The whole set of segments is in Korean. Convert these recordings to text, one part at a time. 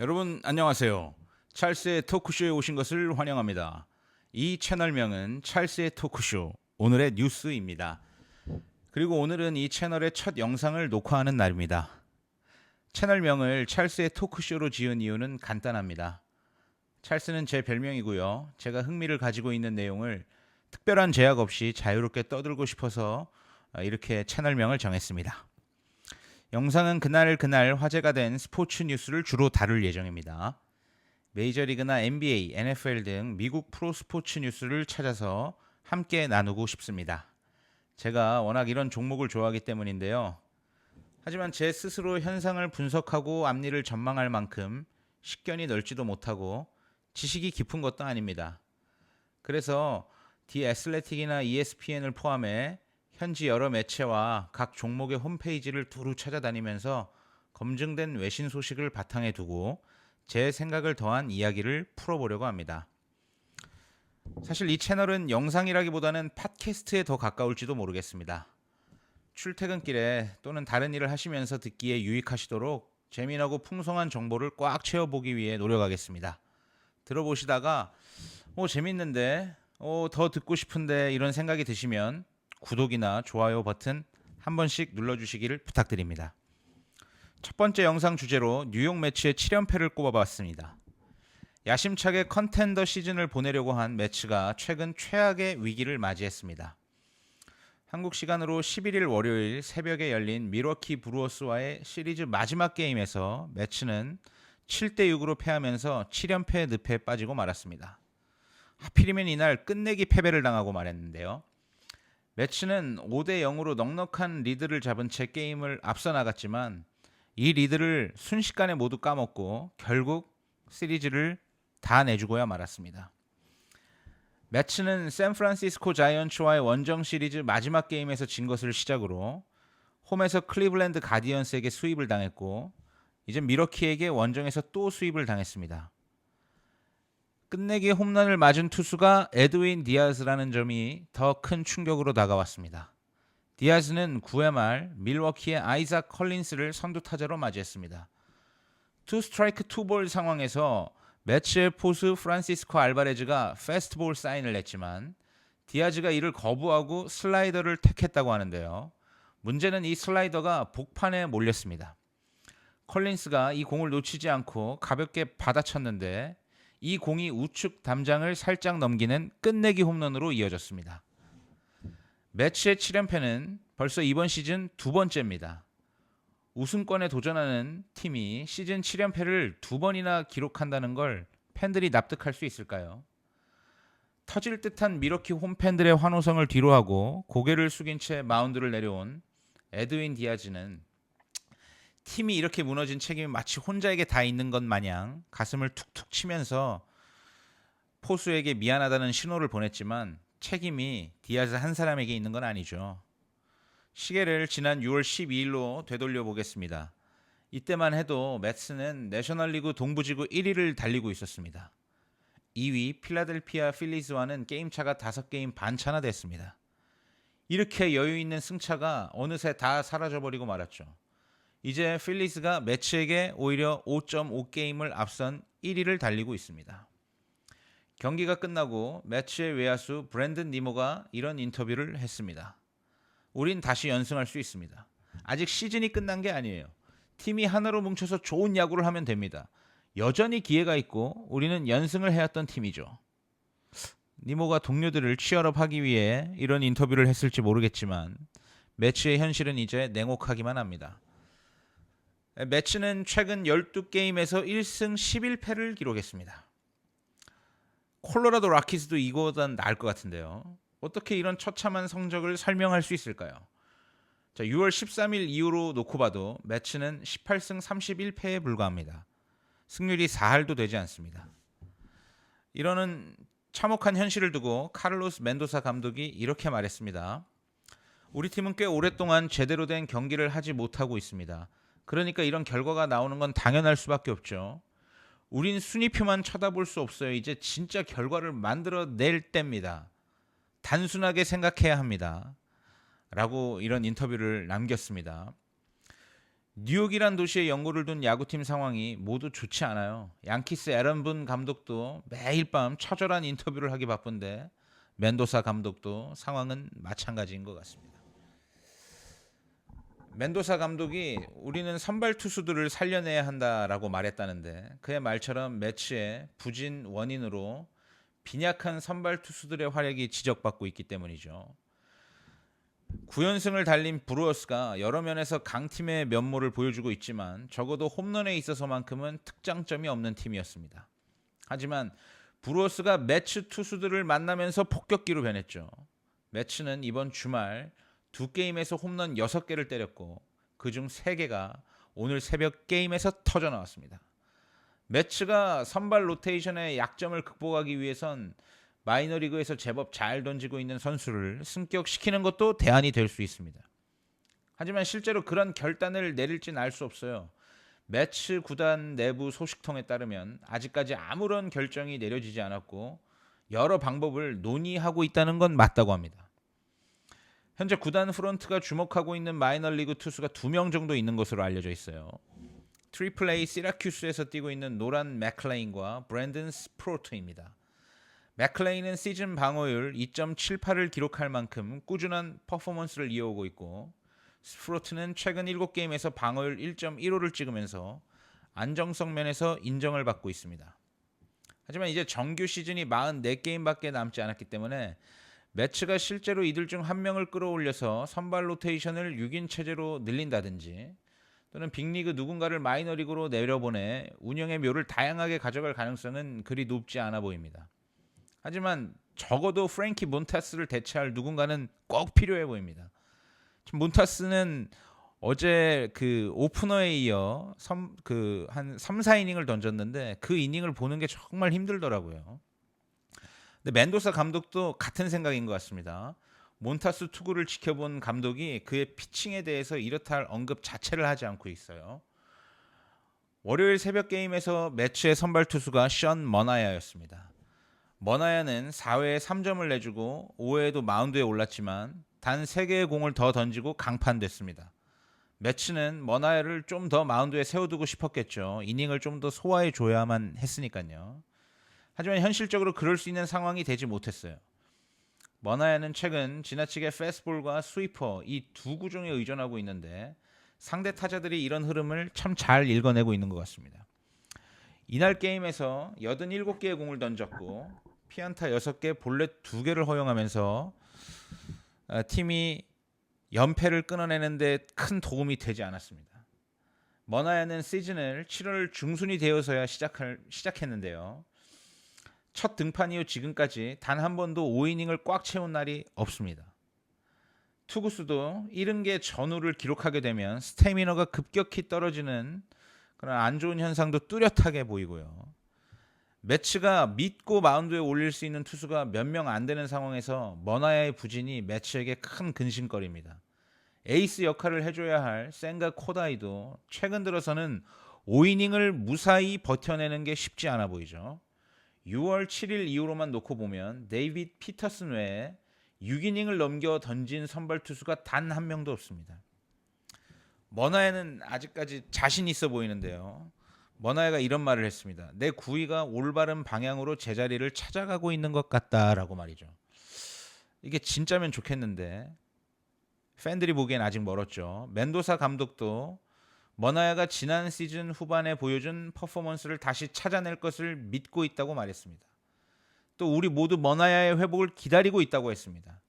여러분 안녕하세요. 찰스의 토크쇼에 오신 것을 환영합니다. 이 채널명은 찰스의 토크쇼 오늘의 뉴스입니다. 그리고 오늘은 이 채널의 첫 영상을 녹화하는 날입니다. 채널명을 찰스의 토크쇼로 지은 이유는 간단합니다. 찰스는 제 별명이고요. 제가 흥미를 가지고 있는 내용을 특별한 제약 없이 자유롭게 떠들고 싶어서 이렇게 채널명을 정했습니다. 영상은 그날 화제가 된 스포츠 뉴스를 주로 다룰 예정입니다. 메이저리그나 NBA, NFL 등 미국 프로 스포츠 뉴스를 찾아서 함께 나누고 싶습니다. 제가 워낙 이런 종목을 좋아하기 때문인데요. 하지만 제 스스로 현상을 분석하고 앞일을 전망할 만큼 식견이 넓지도 못하고 지식이 깊은 것도 아닙니다. 그래서 디 애슬레틱이나 ESPN을 포함해 현지 여러 매체와 각 종목의 홈페이지를 두루 찾아다니면서 검증된 외신 소식을 바탕에 두고 제 생각을 더한 이야기를 풀어보려고 합니다. 사실 이 채널은 영상이라기보다는 팟캐스트에 더 가까울지도 모르겠습니다. 출퇴근길에 또는 다른 일을 하시면서 듣기에 유익하시도록 재미나고 풍성한 정보를 꽉 채워보기 위해 노력하겠습니다. 들어보시다가 재밌는데 더 듣고 싶은데 이런 생각이 드시면 구독이나 좋아요 버튼 한 번씩 눌러주시기를 부탁드립니다. 첫 번째 영상 주제로 뉴욕 매치의 7연패를 꼽아봤습니다. 야심차게 컨텐더 시즌을 보내려고 한 매치가 최근 최악의 위기를 맞이했습니다. 한국 시간으로 11일 월요일 새벽에 열린 밀워키 브루어스와의 시리즈 마지막 게임에서 매치는 7대6으로 패하면서 7연패 늪에 빠지고 말았습니다. 하필이면 이날 끝내기 패배를 당하고 말했는데요. 매치는 5대0으로 넉넉한 리드를 잡은 채 게임을 앞서 나갔지만 이 리드를 순식간에 모두 까먹고 결국 시리즈를 다 내주고야 말았습니다. 매치는 샌프란시스코 자이언츠와의 원정 시리즈 마지막 게임에서 진 것을 시작으로 홈에서 클리블랜드 가디언스에게 수입을 당했고 이제 밀워키에게 원정에서 또 수입을 당했습니다. 끝내기 홈런을 맞은 투수가 에드윈 디아즈라는 점이 더 큰 충격으로 다가왔습니다. 디아즈는 9회 말 밀워키의 아이작 컬린스를 선두 타자로 맞이했습니다. 투 스트라이크 투볼 상황에서 매치의 포수 프란시스코 알바레즈가 패스트볼 사인을 냈지만 디아즈가 이를 거부하고 슬라이더를 택했다고 하는데요. 문제는 이 슬라이더가 복판에 몰렸습니다. 컬린스가 이 공을 놓치지 않고 가볍게 받아쳤는데 이 공이 우측 담장을 살짝 넘기는 끝내기 홈런으로 이어졌습니다. 매치의 7연패는 벌써 이번 시즌 두 번째입니다. 우승권에 도전하는 팀이 시즌 7연패를 두 번이나 기록한다는 걸 팬들이 납득할 수 있을까요? 터질 듯한 밀워키 홈팬들의 환호성을 뒤로하고 고개를 숙인 채 마운드를 내려온 에드윈 디아즈는 팀이 이렇게 무너진 책임이 마치 혼자에게 다 있는 것 마냥 가슴을 툭툭 치면서 포수에게 미안하다는 신호를 보냈지만 책임이 디아즈 한 사람에게 있는 건 아니죠. 시계를 지난 6월 12일로 되돌려 보겠습니다. 이때만 해도 매츠는 내셔널리그 동부지구 1위를 달리고 있었습니다. 2위 필라델피아 필리즈와는 게임차가 5게임 반 차나 됐습니다. 이렇게 여유 있는 승차가 어느새 다 사라져버리고 말았죠. 이제 필리스가 매치에게 오히려 5.5게임을 앞선 1위를 달리고 있습니다. 경기가 끝나고 매치의 외야수 브랜든 니모가 이런 인터뷰를 했습니다. 우린 다시 연승할 수 있습니다. 아직 시즌이 끝난 게 아니에요. 팀이 하나로 뭉쳐서 좋은 야구를 하면 됩니다. 여전히 기회가 있고 우리는 연승을 해왔던 팀이죠. 니모가 동료들을 치열업하기 위해 이런 인터뷰를 했을지 모르겠지만 매치의 현실은 이제 냉혹하기만 합니다. 매치는 최근 12게임에서 1승 11패를 기록했습니다. 콜로라도 락키스도 이거보단 나을 것 같은데요. 어떻게 이런 처참한 성적을 설명할 수 있을까요? 6월 13일 이후로 놓고 봐도 매치는 18승 31패에 불과합니다. 승률이 4할도 되지 않습니다. 이러는 참혹한 현실을 두고 카를로스 멘도사 감독이 이렇게 말했습니다. 우리 팀은 꽤 오랫동안 제대로 된 경기를 하지 못하고 있습니다. 그러니까 이런 결과가 나오는 건 당연할 수밖에 없죠. 우린 순위표만 쳐다볼 수 없어요. 이제 진짜 결과를 만들어낼 때입니다. 단순하게 생각해야 합니다. 라고 이런 인터뷰를 남겼습니다. 뉴욕이란 도시에 연고를 둔 야구팀 상황이 모두 좋지 않아요. 양키스 애런 분 감독도 매일 밤 처절한 인터뷰를 하기 바쁜데 멘도사 감독도 상황은 마찬가지인 것 같습니다. 멘도사 감독이 우리는 선발 투수들을 살려내야 한다라고 말했다는데 그의 말처럼 매치의 부진 원인으로 빈약한 선발 투수들의 활약이 지적받고 있기 때문이죠. 9연승을 달린 브루어스가 여러 면에서 강팀의 면모를 보여주고 있지만 적어도 홈런에 있어서만큼은 특장점이 없는 팀이었습니다. 하지만 브루어스가 매치 투수들을 만나면서 폭격기로 변했죠. 매치는 이번 주말 두 게임에서 홈런 6개를 때렸고 그중 3개가 오늘 새벽 게임에서 터져 나왔습니다. 매치가 선발 로테이션의 약점을 극복하기 위해선 마이너리그에서 제법 잘 던지고 있는 선수를 승격시키는 것도 대안이 될 수 있습니다. 하지만 실제로 그런 결단을 내릴지는 알 수 없어요. 매치 구단 내부 소식통에 따르면 아직까지 아무런 결정이 내려지지 않았고 여러 방법을 논의하고 있다는 건 맞다고 합니다. 현재 구단 프런트가 주목하고 있는 마이너리그 투수가 2명 정도 있는 것으로 알려져 있어요. 트리플 A 시라큐스에서 뛰고 있는 노란 맥클레인과 브랜든 스프로트입니다. 맥클레인은 시즌 방어율 2.78을 기록할 만큼 꾸준한 퍼포먼스를 이어오고 있고 스프로트는 최근 7게임에서 방어율 1.15를 찍으면서 안정성 면에서 인정을 받고 있습니다. 하지만 이제 정규 시즌이 44게임밖에 남지 않았기 때문에 매치가 실제로 이들 중 한 명을 끌어올려서 선발 로테이션을 6인 체제로 늘린다든지 또는 빅리그 누군가를 마이너리그로 내려보내 운영의 묘를 다양하게 가져갈 가능성은 그리 높지 않아 보입니다. 하지만 적어도 프랭키 몬타스를 대체할 누군가는 꼭 필요해 보입니다. 몬타스는 어제 그 오프너에 이어 한 3, 4이닝을 던졌는데 그 이닝을 보는 게 정말 힘들더라고요. 근데 멘도사 감독도 같은 생각인 것 같습니다. 몬타스 투구를 지켜본 감독이 그의 피칭에 대해서 이렇다 할 언급 자체를 하지 않고 있어요. 월요일 새벽 게임에서 매치의 선발 투수가 션 머나야였습니다. 머나야는 4회에 3점을 내주고 5회에도 마운드에 올랐지만 단 3개의 공을 더 던지고 강판됐습니다. 매치는 머나야를 좀 더 마운드에 세워두고 싶었겠죠. 이닝을 좀 더 소화해 줘야만 했으니까요. 하지만 현실적으로 그럴 수 있는 상황이 되지 못했어요. 머나야는 최근 지나치게 패스트볼과 스위퍼 이 두 구종에 의존하고 있는데 상대 타자들이 이런 흐름을 참 잘 읽어내고 있는 것 같습니다. 이날 게임에서 87개의 공을 던졌고 피안타 6개, 볼넷 2개를 허용하면서 팀이 연패를 끊어내는데 큰 도움이 되지 않았습니다. 머나야는 시즌을 7월 중순이 되어서야 시작했는데요. 첫 등판 이후 지금까지 단 한 번도 5이닝을 꽉 채운 날이 없습니다. 투구수도 70개 전후를 기록하게 되면 스태미너가 급격히 떨어지는 그런 안 좋은 현상도 뚜렷하게 보이고요. 매치가 믿고 마운드에 올릴 수 있는 투수가 몇 명 안 되는 상황에서 머나야의 부진이 매치에게 큰 근심거리입니다. 에이스 역할을 해줘야 할 센가 코다이도 최근 들어서는 5이닝을 무사히 버텨내는 게 쉽지 않아 보이죠. 6월 7일 이후로만 놓고 보면 데이빗 피터슨 외에 6이닝을 넘겨 던진 선발 투수가 단 한 명도 없습니다. 머나야는 아직까지 자신 있어 보이는데요. 머나야가 이런 말을 했습니다. 내 구위가 올바른 방향으로 제자리를 찾아가고 있는 것 같다라고 말이죠. 이게 진짜면 좋겠는데 팬들이 보기엔 아직 멀었죠. 멘도사 감독도 머나야가 지난 시즌 후반에 보여준 퍼포먼스를 다시 찾아낼 것을 믿고 있다고 말했습니다. 또 우리 모두 머나야의 회복을 기다리고 있다고 했습니다.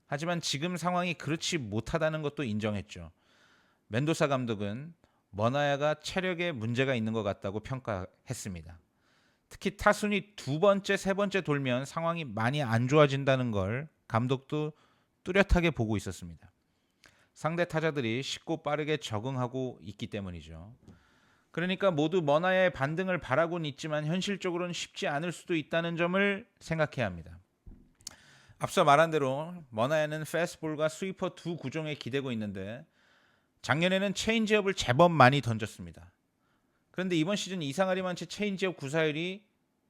하지만 지금 상황이 그렇지 못하다는 것도 인정했죠. 멘도사 감독은 머나야가 체력에 문제가 있는 것 같다고 평가했습니다. 특히 타순이 2번째, 3번째 돌면 상황이 많이 안 좋아진다는 걸 감독도 뚜렷하게 보고 있었습니다. 상대 타자들이 쉽고 빠르게 적응하고 있기 때문이죠. 그러니까 모두 머나야의 반등을 바라고는 있지만 현실적으로는 쉽지 않을 수도 있다는 점을 생각해야 합니다. 앞서 말한 대로 머나야는 패스트볼과 스위퍼 두 구종에 기대고 있는데 작년에는 체인지업을 제법 많이 던졌습니다. 그런데 이번 시즌 이상하리만치 체인지업 구사율이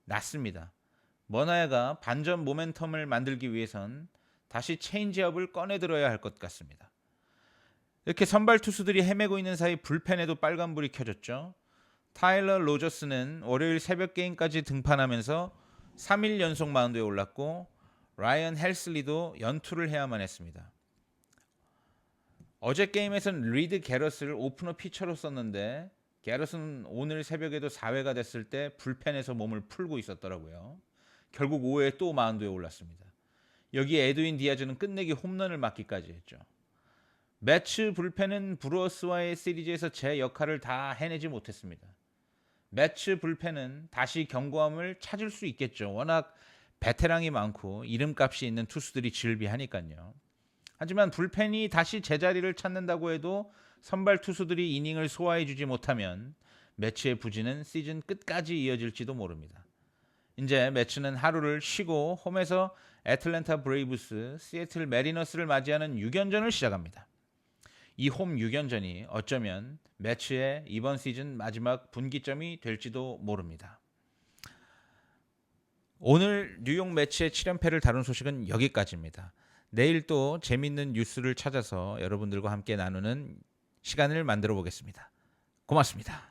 낮습니다. 머나야가 반전 모멘텀을 만들기 위해선 다시 체인지업을 꺼내들어야 할 것 같습니다. 이렇게 선발 투수들이 헤매고 있는 사이 불펜에도 빨간불이 켜졌죠. 타일러 로저스는 월요일 새벽 게임까지 등판하면서 3일 연속 마운드에 올랐고 라이언 헬슬리도 연투를 해야만 했습니다. 어제 게임에선 리드 게럿을 오프너 피처로 썼는데 게럿은 오늘 새벽에도 4회가 됐을 때 불펜에서 몸을 풀고 있었더라고요. 결국 5회에 또 마운드에 올랐습니다. 여기에 에드윈 디아즈는 끝내기 홈런을 맞기까지 했죠. 매츠 불펜은 브루어스와의 시리즈에서 제 역할을 다 해내지 못했습니다. 매츠 불펜은 다시 견고함을 찾을 수 있겠죠. 워낙 베테랑이 많고 이름값이 있는 투수들이 질비하니까요. 하지만 불펜이 다시 제자리를 찾는다고 해도 선발 투수들이 이닝을 소화해주지 못하면 매츠의 부진은 시즌 끝까지 이어질지도 모릅니다. 이제 매츠는 하루를 쉬고 홈에서 애틀랜타 브레이브스, 시애틀 메리너스를 맞이하는 6연전을 시작합니다. 이 홈 6연전이 어쩌면 매츠의 이번 시즌 마지막 분기점이 될지도 모릅니다. 오늘 뉴욕 매츠의 7연패를 다룬 소식은 여기까지입니다. 내일 또 재밌는 뉴스를 찾아서 여러분들과 함께 나누는 시간을 만들어 보겠습니다. 고맙습니다.